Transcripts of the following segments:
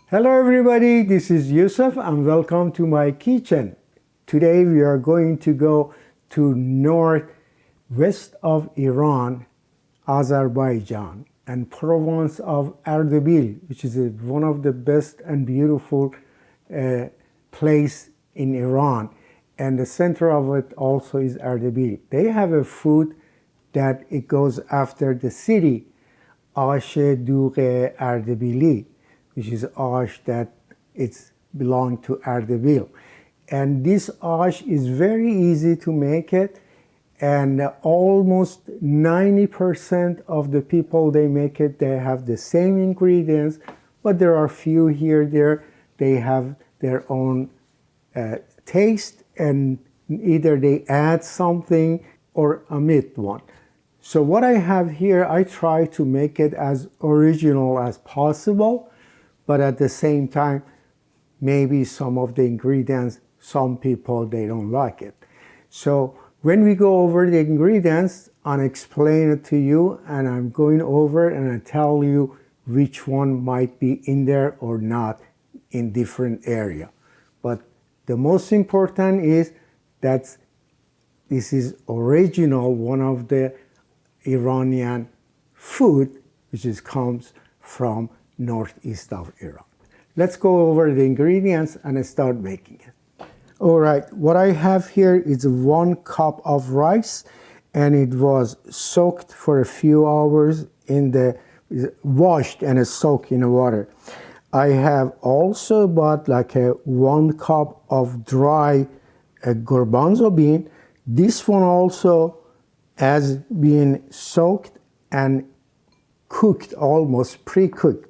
Hello everybody, this is Yousef and welcome to my kitchen. Today we are going to go to northwest of Iran, Azerbaijan, and Provence of Ardabil, which is one of the best and beautiful place in Iran. And the center of it also is Ardabil. They have a food that it goes after the city, Ash-e-Doogh Ardabili, which is ash that it's belong to Ardabil. And this ash is very easy to make it, and almost 90% of the people they make it, they have the same ingredients, but there are few here there, they have their own taste, and either they add something or omit one. So what I have here, I try to make it as original as possible, but at the same time, maybe some of the ingredients, some people, they don't like it. So when we go over the ingredients, I'll explain it to you, and I'm going over and I tell you which one might be in there or not in different area. But the most important is that this is original, one of the Iranian food, which comes from northeast of Iran. Let's go over the ingredients and start making it. All right, what I have here is 1 cup of rice, and it was soaked for a few hours in the, washed and soaked in the water. I have also bought like 1 cup of dry Garbanzo bean. This one also has been soaked and cooked, almost pre-cooked.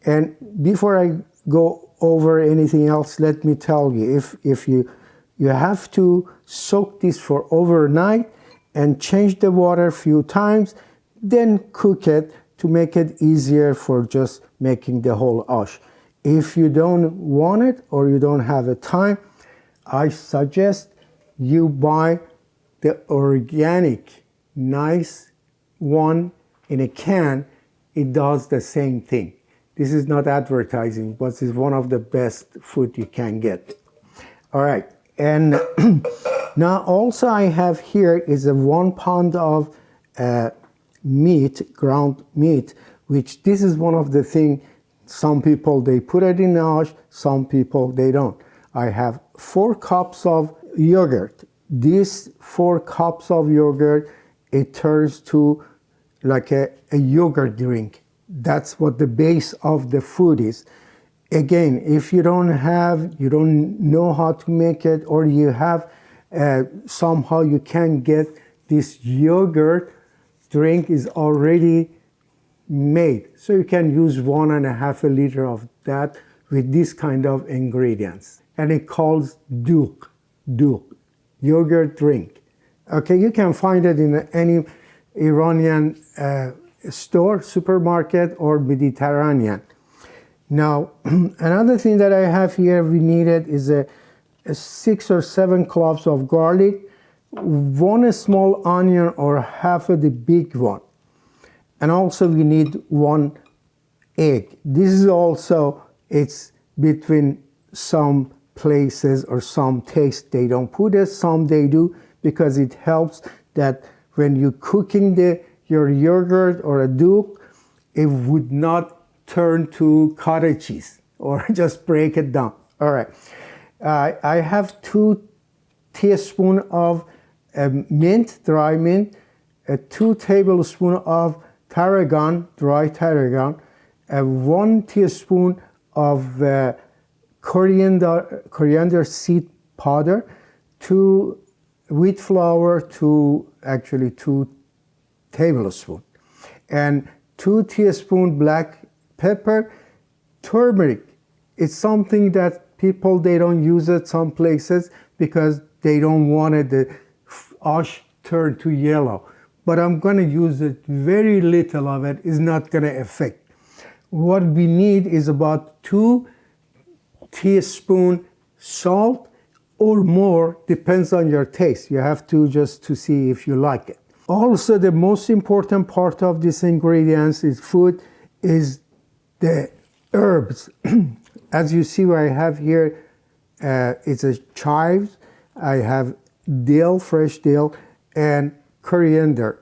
And before I go over anything else, let me tell you, if you have to soak this for overnight and change the water a few times, then cook it to make it easier for just making the whole ash. If you don't want it or you don't have the time, I suggest you buy the organic, nice one in a can. It does the same thing. This is not advertising, but it's one of the best food you can get. All right, and now also I have here is 1 pound of meat, ground meat, which this is one of the things, some people they put it in ash, some people they don't. I have 4 cups of yogurt. These 4 cups of yogurt, it turns to like a yogurt drink. That's what the base of the food is. Again, if you don't know how to make it, or you have somehow you can get this yogurt drink is already made. So you can use 1.5 liters of that with this kind of ingredients. And it calls Doogh, yogurt drink. Okay, you can find it in any Iranian store, supermarket, or Mediterranean. Now, another thing that I have here we needed is a 6 or 7 cloves of garlic, 1 small onion or half of the big one. And also we need 1 egg. This is also, it's between some places or some taste they don't put it, some they do, because it helps that when you're cooking your yogurt or a doogh, it would not turn to cottage cheese or just break it down. All right, I have 2 teaspoons of mint, dry mint, 2 tablespoons of tarragon, dry tarragon, 1 teaspoon of coriander seed powder, 2 wheat flour, 2 tablespoons, and 2 teaspoons black pepper. Turmeric, it's something that people, they don't use it some places because they don't want it, the ash turn to yellow. But I'm gonna use it, very little of it is not gonna affect. What we need is about 2 teaspoons salt or more, depends on your taste. You have to just to see if you like it. Also, the most important part of these ingredients is food is the herbs. As you see what I have here, it's a chives. I have dill, fresh dill, and coriander.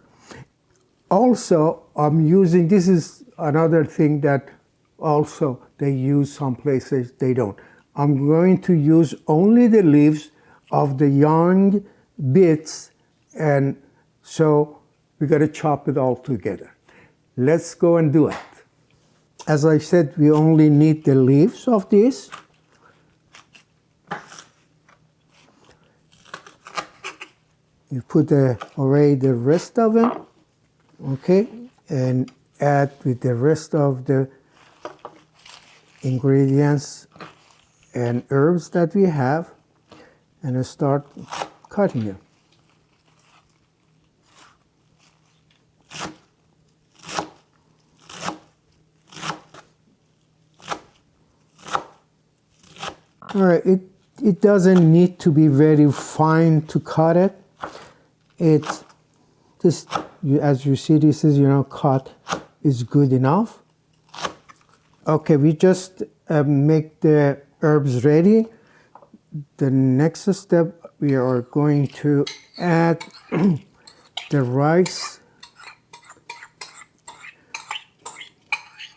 Also, I'm using, this is another thing that also they use some places, they don't. I'm going to use only the leaves of the young beets, and so we got to chop it all together. Let's go and do it. As I said, we only need the leaves of this. You put away the rest of it, okay, and add with the rest of the ingredients and herbs that we have, and start cutting it. All right, it doesn't need to be very fine to cut it. It's just, as you see, this is, cut is good enough. Okay, we just make the herbs ready. The next step, we are going to add the rice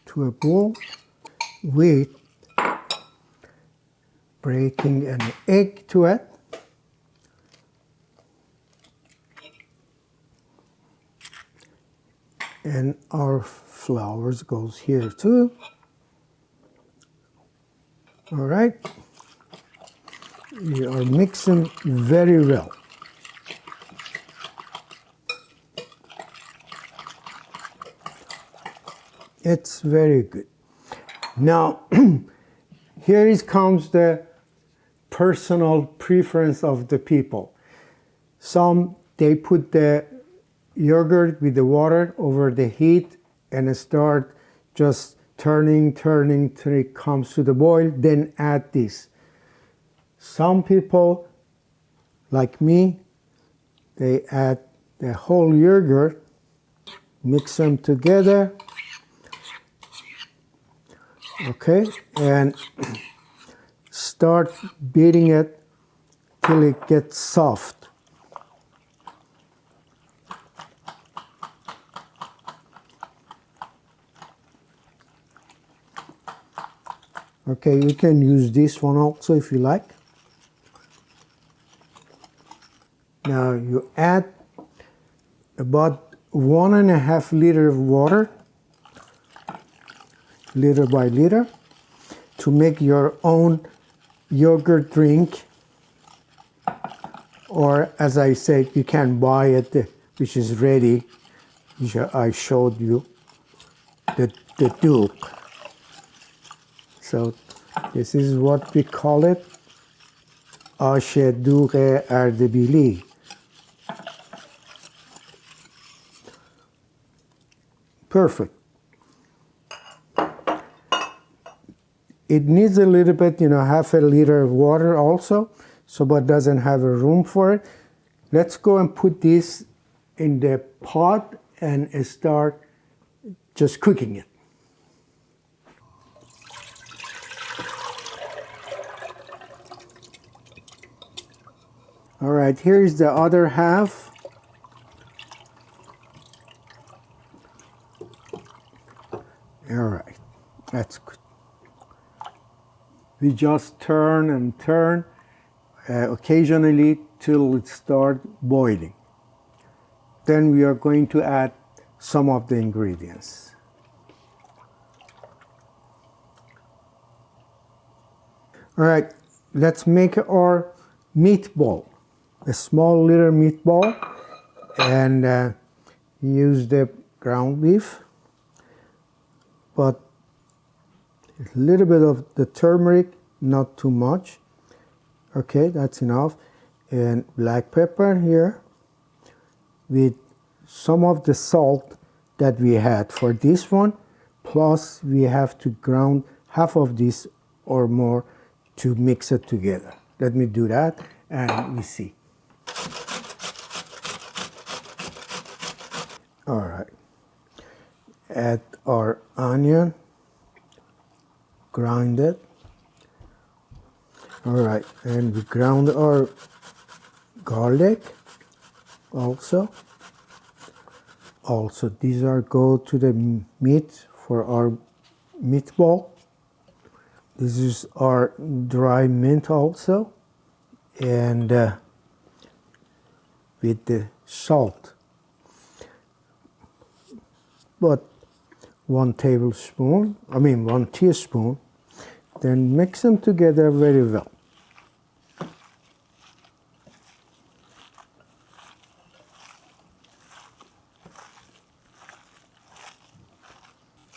to a bowl with breaking an egg to it. And our flours goes here too. All right. We are mixing very well. It's very good. Now, here comes the personal preference of the people. Some, they put the yogurt with the water over the heat and start just turning till it comes to the boil, then add this. Some people, like me, they add the whole yogurt, mix them together, okay, and start beating it till it gets soft. Okay, you can use this one also if you like. Now you add about 1.5 liters of water, liter by liter, to make your own yogurt drink. Or as I said, you can buy it, which is ready, which I showed you, the Doogh. So this is what we call it, Ash-e-Doogh Ardabil. Perfect. It needs a little bit, half a liter of water also, so but doesn't have a room for it. Let's go and put this in the pot and start just cooking it. All right, here's the other half. All right, that's good. We just turn and turn occasionally till it starts boiling. Then we are going to add some of the ingredients. All right, let's make our meatball. A small little meatball, and use the ground beef, but a little bit of the turmeric, not too much. Okay, that's enough. And black pepper here with some of the salt that we had for this one, plus we have to ground half of this or more to mix it together. Let me do that and we see. All right, add our onion, grind it. All right, and we ground our garlic also. Also, these are go to the meat for our meatball. This is our dry mint also, and with the salt. But 1 teaspoon, then mix them together very well.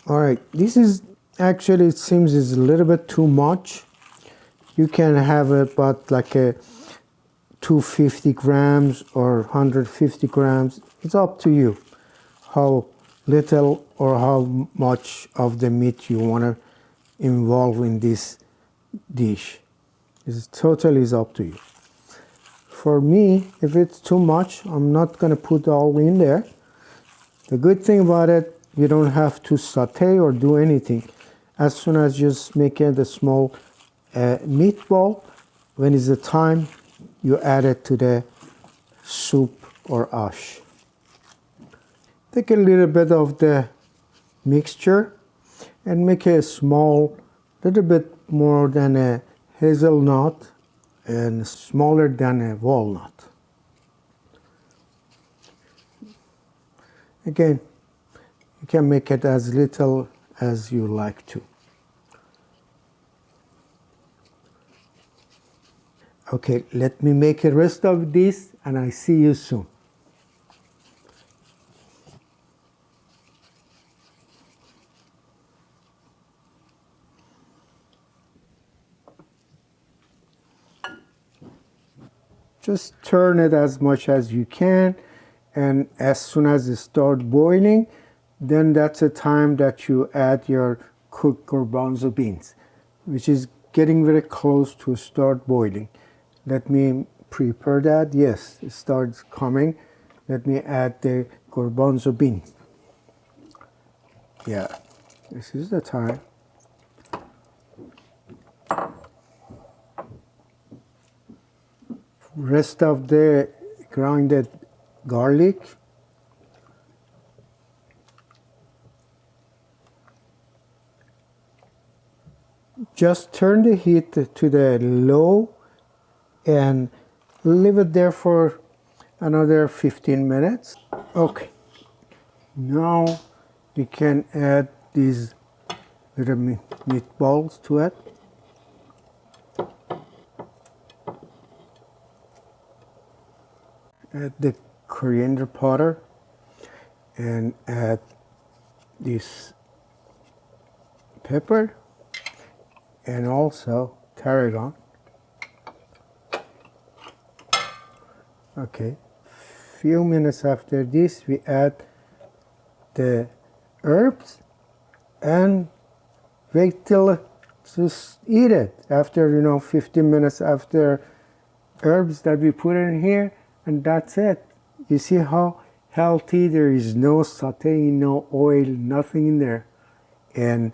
All right, this is actually, it seems is a little bit too much. You can have about like a 250 grams or 150 grams. It's up to you how little or how much of the meat you want to involve in this dish. It's totally is up to you. For me, if it's too much, I'm not going to put all in there. The good thing about it, you don't have to saute or do anything. As soon as you just make it a small meatball, when it's the time, you add it to the soup or ash. Take a little bit of the mixture and make a small, little bit more than a hazelnut and smaller than a walnut. Again, you can make it as little as you like to. Okay, let me make the rest of this and I see you soon. Just turn it as much as you can, and as soon as it starts boiling, then that's the time that you add your cooked garbanzo beans, which is getting very close to start boiling. Let me prepare that. Yes, it starts coming. Let me add the garbanzo beans. Yeah, this is the time. Rest of the grounded garlic. Just turn the heat to the low and leave it there for another 15 minutes. Okay, now you can add these little meatballs to it. Add the coriander powder and add this pepper and also tarragon. Okay, few minutes after this we add the herbs and wait till just eat it after 15 minutes after herbs that we put in here, and that's it. You see how healthy, there is no sauteing, no oil, nothing in there, and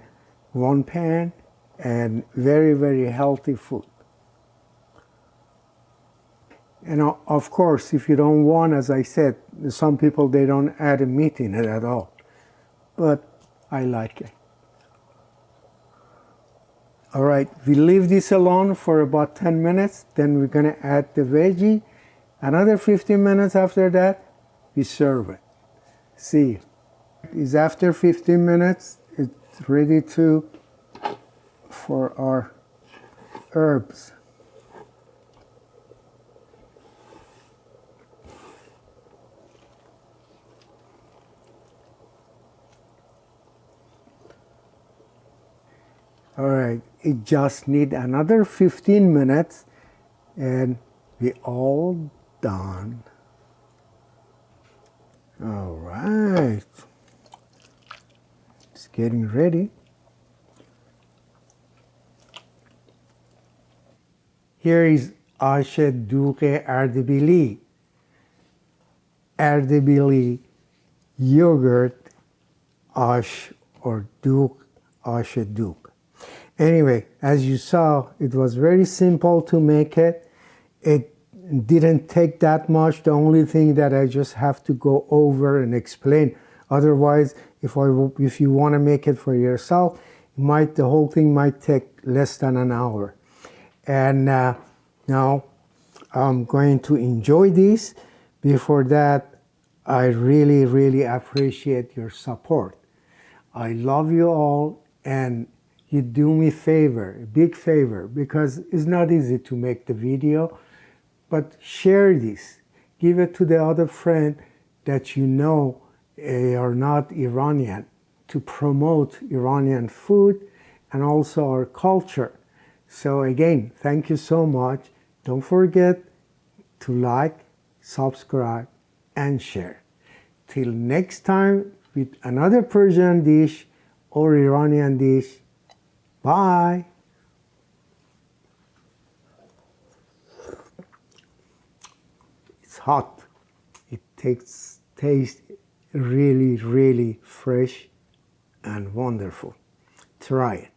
one pan and very, very healthy food. And of course, if you don't want, as I said, some people, they don't add a meat in it at all. But I like it. All right, we leave this alone for about 10 minutes. Then we're going to add the veggie. Another 15 minutes after that, we serve it. See, it's after 15 minutes. It's ready for our herbs. All right, it just need another 15 minutes and we all done. All right, it's getting ready. Here is Ash-e-Doogh Ardabil yogurt Ash or Doogh, Ash-e-Doogh. Anyway, as you saw, it was very simple to make it. It didn't take that much. The only thing that I just have to go over and explain. Otherwise, if you want to make it for yourself, the whole thing might take less than an hour. And now I'm going to enjoy this. Before that, I really, really appreciate your support. I love you all, and you do me a big favor, because it's not easy to make the video, but share this. Give it to the other friend that you know are not Iranian, to promote Iranian food and also our culture. So again, thank you so much. Don't forget to like, subscribe, and share. Till next time with another Persian dish or Iranian dish. Bye. It's hot. It tastes really, really fresh and wonderful. Try it.